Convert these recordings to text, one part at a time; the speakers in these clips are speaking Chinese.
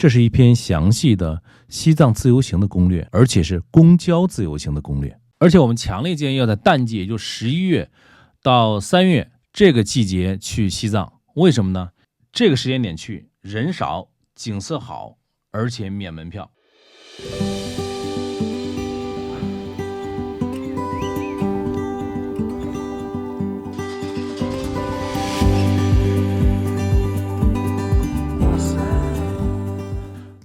这是一篇详细的西藏自由行的攻略，而且是公交自由行的攻略。而且我们强烈建议要在淡季，也就11月到3月这个季节去西藏。为什么呢？这个时间点去，人少，景色好，而且免门票。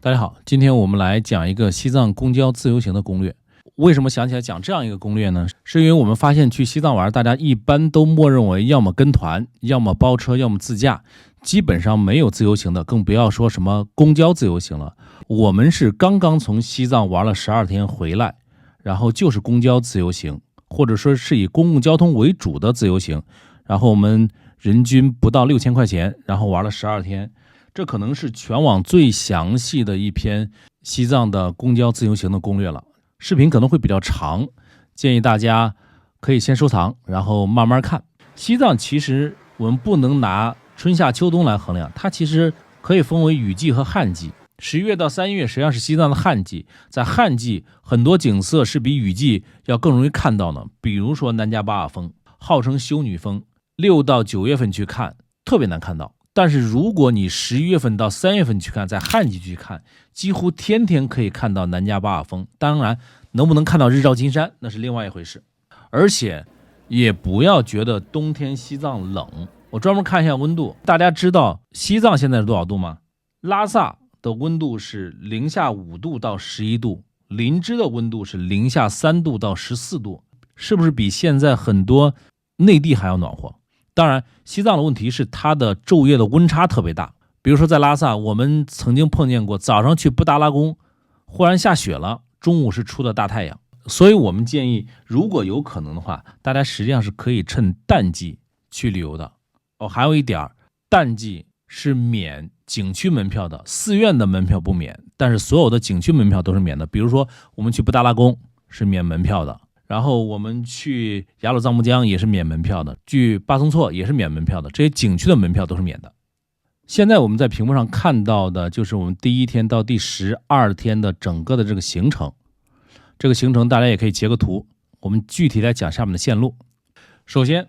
大家好，今天我们来讲一个西藏公交自由行的攻略。为什么想起来讲这样一个攻略呢？是因为我们发现去西藏玩，大家一般都默认为要么跟团，要么包车，要么自驾，基本上没有自由行的，更不要说什么公交自由行了。我们是刚刚从西藏玩了12天回来，然后就是公交自由行，或者说是以公共交通为主的自由行，然后我们人均不到6000块钱，然后玩了12天。这可能是全网最详细的一篇西藏的公交自由行的攻略了。视频可能会比较长，建议大家可以先收藏，然后慢慢看。西藏其实我们不能拿春夏秋冬来衡量，它其实可以分为雨季和旱季。11月到3月实际上是西藏的旱季，在旱季很多景色是比雨季要更容易看到的。比如说南迦巴瓦峰，号称修女峰，6到9月份去看特别难看到。但是如果你11月份到3月份去看，在旱季去看，几乎天天可以看到南迦巴瓦峰。当然能不能看到日照金山那是另外一回事。而且也不要觉得冬天西藏冷，我专门看一下温度。大家知道西藏现在是多少度吗？拉萨的温度是-5度到11度，林芝的温度是-3度到14度，是不是比现在很多内地还要暖和？当然西藏的问题是它的昼夜的温差特别大。比如说在拉萨，我们曾经碰见过早上去布达拉宫忽然下雪了，中午是出的大太阳。所以我们建议如果有可能的话，大家实际上是可以趁淡季去旅游的。还有一点，淡季是免景区门票的，寺院的门票不免，但是所有的景区门票都是免的。比如说我们去布达拉宫是免门票的，然后我们去雅鲁藏布江也是免门票的，去巴松措也是免门票的，这些景区的门票都是免的。现在我们在屏幕上看到的就是我们第1天到第12天的整个的这个行程。这个行程大家也可以截个图，我们具体来讲下面的线路。首先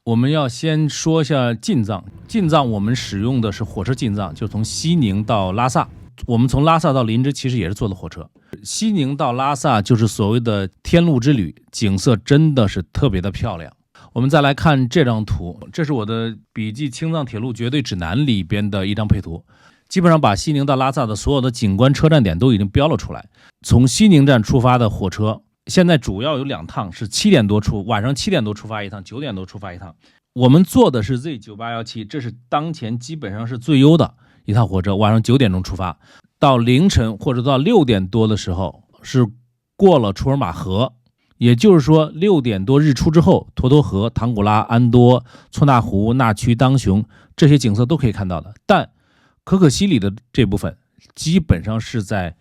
我们要先说一下进藏。进藏我们使用的是火车进藏，就从西宁到拉萨。我们从拉萨到林芝其实也是坐的火车。西宁到拉萨就是所谓的天路之旅，景色真的是特别的漂亮。我们再来看这张图，这是我的笔记青藏铁路绝对指南里边的一张配图，基本上把西宁到拉萨的所有的景观车站点都已经标了出来。从西宁站出发的火车现在主要有2趟，是晚上7点多出发一趟，9点多出发一趟。我们坐的是 Z9817， 这是当前基本上是最优的一趟火车，晚上9点钟出发，到凌晨或者到6点多的时候是过了楚尔玛河。也就是说6点多日出之后，沱沱河、唐古拉、安多、措纳湖、纳曲、当雄这些景色都可以看到的。但可可西里的这部分基本上是在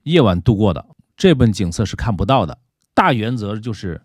夜晚度过的，这部分景色是看不到的。大原则就是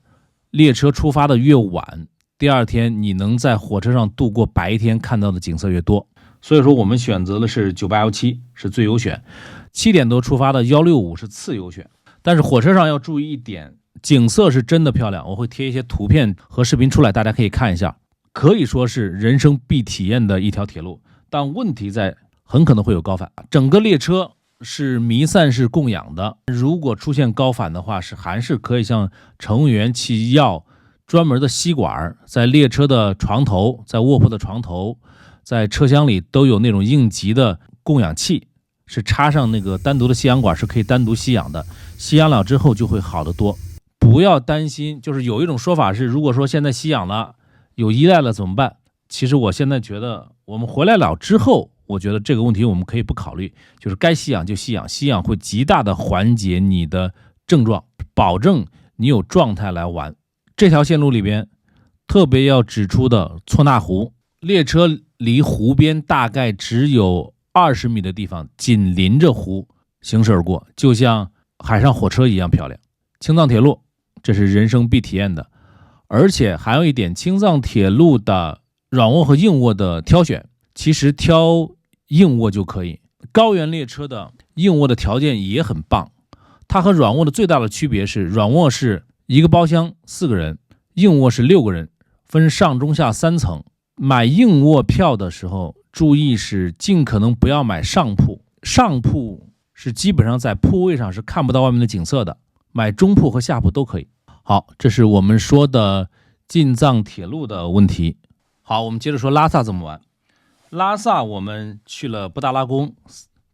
列车出发的越晚，第2天你能在火车上度过白天看到的景色越多。所以说我们选择的是9817是最优选，7点多出发的165是次优选。但是火车上要注意一点，景色是真的漂亮，我会贴一些图片和视频出来，大家可以看一下。可以说是人生必体验的一条铁路，但问题在很可能会有高反。整个列车是弥散式供氧的，如果出现高反的话，还是可以像乘务员气药专门的吸管，在列车的床头，在卧铺的床头，在车厢里都有那种应急的供氧器，是插上那个单独的吸氧管，是可以单独吸氧的，吸氧了之后就会好得多。不要担心，就是有一种说法是，如果说现在吸氧了有依赖了怎么办？其实我现在觉得我们回来了之后，我觉得这个问题我们可以不考虑，就是该吸氧就吸氧，吸氧会极大的缓解你的症状，保证你有状态来玩。这条线路里边特别要指出的措纳湖，列车离湖边大概只有20米的地方，紧邻着湖行驶而过，就像海上火车一样漂亮。青藏铁路这是人生必体验的。而且还有一点，青藏铁路的软卧和硬卧的挑选，其实挑硬卧就可以。高原列车的硬卧的条件也很棒，它和软卧的最大的区别是，软卧是一个包厢4个人，硬卧是6个人，分上中下3层。买硬卧票的时候，注意是尽可能不要买上铺，上铺是基本上在铺位上是看不到外面的景色的，买中铺和下铺都可以。好，这是我们说的进藏铁路的问题。好，我们接着说拉萨怎么玩。拉萨我们去了布达拉宫、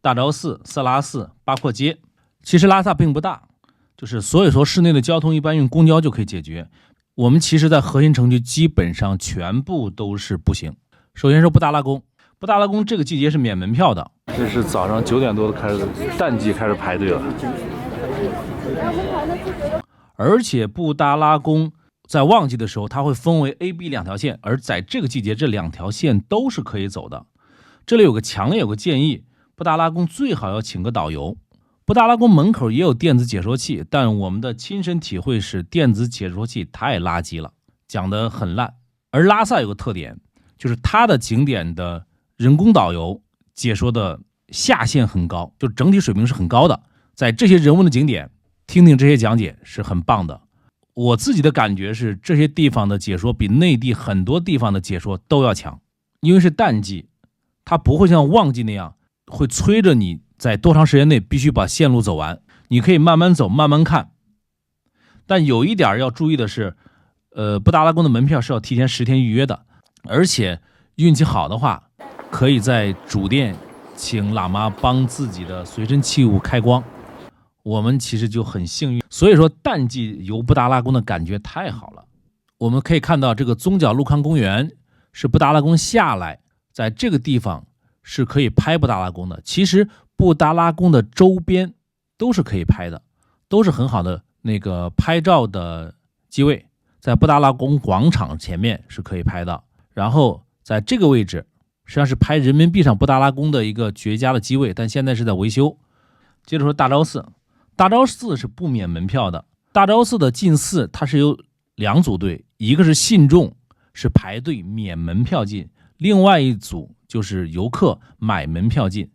大昭寺、色拉寺、八廓街。其实拉萨并不大，就是所以说市内的交通一般用公交就可以解决。我们其实在核心城区基本上全部都是步行。首先说布达拉宫，布达拉宫这个季节是免门票的，这是早上9点多开始，淡季开始排队了。而且布达拉宫在旺季的时候，它会分为 A、B 2条线，而在这个季节，这2条线都是可以走的。这里有个建议，布达拉宫最好要请个导游。布达拉宫门口也有电子解说器，但我们的亲身体会是电子解说器太垃圾了，讲得很烂。而拉萨有个特点，就是它的景点的人工导游解说的下限很高，就整体水平是很高的。在这些人文的景点听听这些讲解是很棒的。我自己的感觉是，这些地方的解说比内地很多地方的解说都要强，因为是淡季，它不会像旺季那样会催着你在多长时间内必须把线路走完，你可以慢慢走慢慢看。但有一点要注意的是，布达拉宫的门票是要提前10天预约的，而且运气好的话可以在主店请喇嘛帮自己的随身器物开光。我们其实就很幸运，所以说淡季游布达拉宫的感觉太好了。我们可以看到这个宗教路康公园是布达拉宫下来，在这个地方是可以拍布达拉宫的。其实布达拉宫的周边都是可以拍的，都是很好的那个拍照的机位，在布达拉宫广场前面是可以拍的。然后在这个位置实际上是拍人民币上布达拉宫的一个绝佳的机位，但现在是在维修。接着说大昭寺，大昭寺是不免门票的。大昭寺的进寺它是有2组队，一个是信众是排队免门票进，另外一组就是游客买门票进。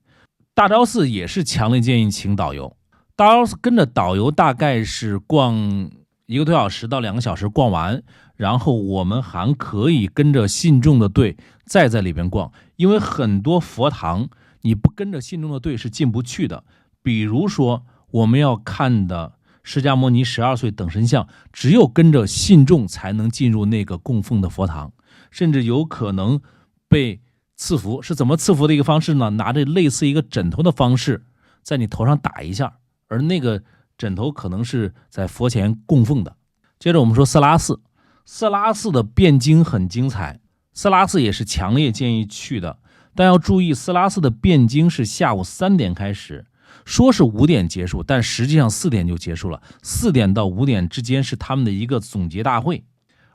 大昭寺也是强烈建议请导游，大昭寺跟着导游大概是逛1个多小时到2个小时逛完，然后我们还可以跟着信众的队再在里边逛，因为很多佛堂你不跟着信众的队是进不去的。比如说我们要看的释迦牟尼12岁等身像，只有跟着信众才能进入那个供奉的佛堂，甚至有可能被赐福。是怎么赐福的一个方式呢？拿着类似一个枕头的方式在你头上打一下，而那个枕头可能是在佛前供奉的。接着我们说色拉寺，色拉寺的辩经很精彩，色拉寺也是强烈建议去的，但要注意色拉寺的辩经是下午3点开始，说是5点结束，但实际上4点就结束了。4点到5点之间是他们的一个总结大会。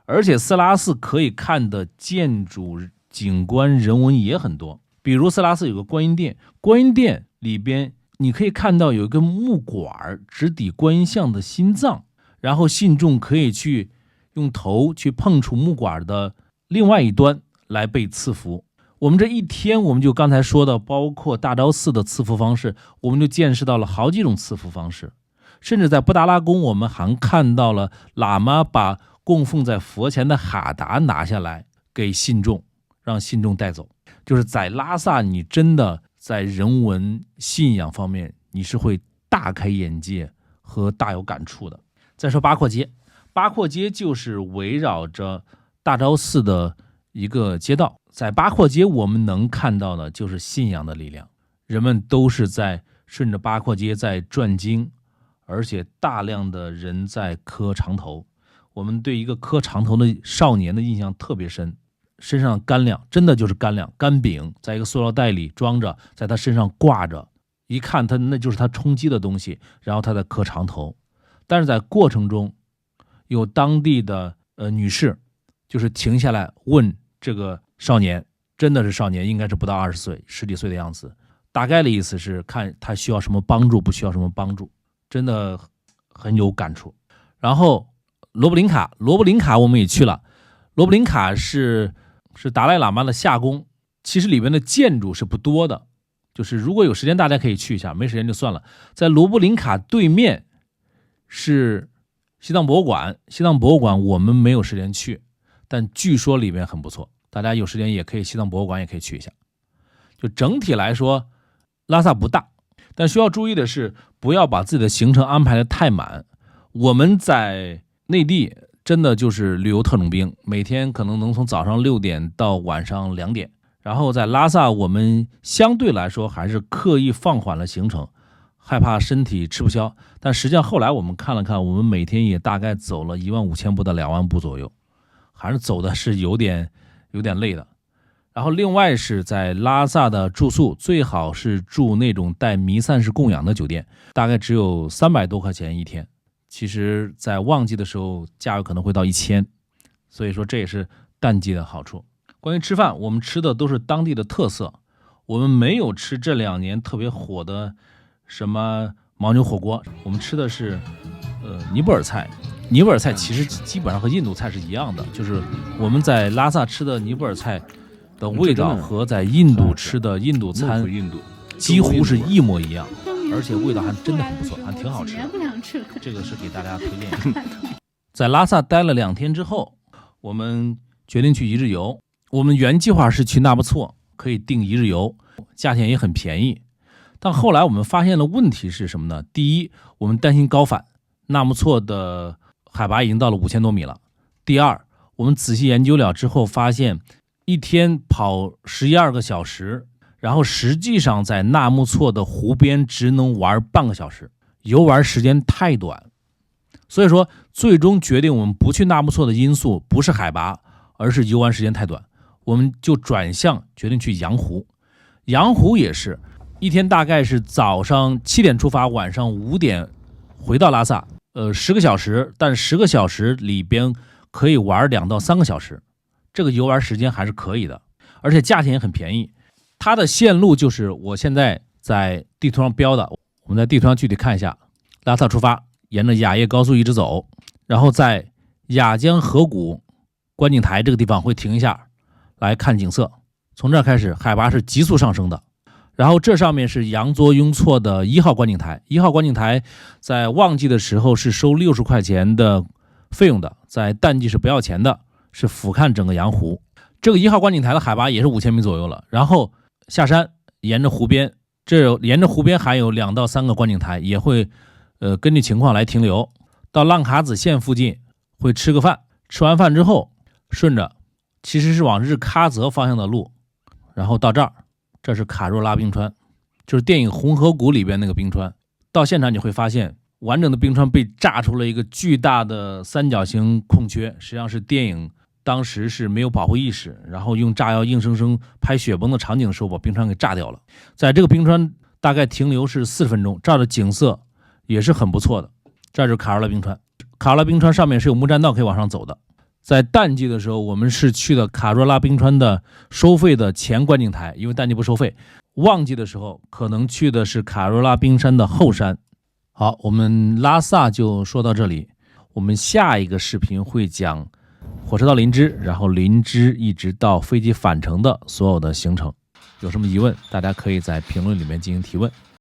而且色拉寺可以看的建筑景观人文也很多，比如色拉寺有个观音殿，观音殿里边你可以看到有一个木管直抵观音像的心脏，然后信众可以去用头去碰触木管的另外一端来被赐福。我们这一天，我们就刚才说的，包括大昭寺的赐福方式，我们就见识到了好几种赐福方式。甚至在布达拉宫，我们还看到了喇嘛把供奉在佛前的哈达拿下来给信众，让信众带走。就是在拉萨，你真的在人文信仰方面，你是会大开眼界和大有感触的。再说八廓街，八廓街就是围绕着大昭寺的一个街道。在八廓街我们能看到的就是信仰的力量，人们都是在顺着八廓街在转经，而且大量的人在磕长头。我们对一个磕长头的少年的印象特别深，身上干粮真的就是干粮，干饼在一个塑料袋里装着，在他身上挂着，一看他那就是他充饥的东西，然后他在磕长头。但是在过程中有当地的女士就是停下来问这个少年，真的是少年，应该是不到20岁10几岁的样子，大概的意思是看他需要什么帮助，不需要什么帮助，真的很有感触。然后罗布林卡我们也去了，罗布林卡是达赖喇嘛的夏宫，其实里边的建筑是不多的，就是如果有时间大家可以去一下，没时间就算了。在罗布林卡对面是西藏博物馆，西藏博物馆我们没有时间去，但据说里面很不错，大家有时间也可以，西藏博物馆也可以去一下。就整体来说，拉萨不大，但需要注意的是，不要把自己的行程安排的太满。我们在内地真的就是旅游特种兵，每天可能能从早上6点到晚上2点。然后在拉萨，我们相对来说还是刻意放缓了行程，害怕身体吃不消。但实际上后来我们看了看，我们每天也大概走了15000步到2万步左右，还是走的是有点累的。然后另外是在拉萨的住宿，最好是住那种带弥散式供养的酒店，大概只有300多块钱一天。其实在旺季的时候价格可能会到1000，所以说这也是淡季的好处。关于吃饭，我们吃的都是当地的特色，我们没有吃这2年特别火的什么牦牛火锅，我们吃的是尼泊尔菜。尼泊尔菜其实基本上和印度菜是一样的，就是我们在拉萨吃的尼泊尔菜的味道和在印度吃的印度餐几乎是一模一样，而且味道还真的很不错，还挺好吃的。这个是给大家推荐一下。在拉萨待了2天之后，我们决定去一日游。我们原计划是去纳木错，可以订一日游，价钱也很便宜。但后来我们发现了问题是什么呢？第一，我们担心高反，纳木错的海拔已经到了5000多米了。第二，我们仔细研究了之后发现，一天跑12个小时，然后实际上在纳木错的湖边只能玩半个小时，游玩时间太短。所以说最终决定我们不去纳木错的因素不是海拔，而是游玩时间太短。我们就转向决定去羊湖。羊湖也是一天大概是早上7点出发，晚上5点回到拉萨，10个小时，但10个小时里边可以玩2到3个小时，这个游玩时间还是可以的，而且价钱也很便宜。它的线路就是我现在在地图上标的，我们在地图上具体看一下。拉萨出发，沿着雅叶高速一直走，然后在雅江河谷观景台这个地方会停一下来看景色。从这儿开始海拔是急速上升的，然后这上面是羊卓雍措的1号观景台。1号观景台在旺季的时候是收60块钱的费用的，在淡季是不要钱的，是俯瞰整个羊湖。这个1号观景台的海拔也是5000米左右了。然后下山沿着湖边，沿着湖边还有2到3个观景台，也会根据情况来停留。到浪卡子县附近会吃个饭，吃完饭之后顺着其实是往日喀则方向的路，然后到这儿，这是卡若拉冰川，就是电影《红河谷》里边那个冰川。到现场你会发现完整的冰川被炸出了一个巨大的3角形空缺，实际上是电影当时是没有保护意识，然后用炸药硬生生拍雪崩的场景的时候把冰川给炸掉了。在这个冰川大概停留是40分钟，这儿的景色也是很不错的。这是卡若拉冰川，卡若拉冰川上面是有木栈道可以往上走的。在淡季的时候，我们是去的卡若拉冰川的收费的前观景台，因为淡季不收费。旺季的时候可能去的是卡若拉冰山的后山。好，我们拉萨就说到这里，我们下一个视频会讲火车到林芝，然后林芝一直到飞机返程的所有的行程。有什么疑问，大家可以在评论里面进行提问。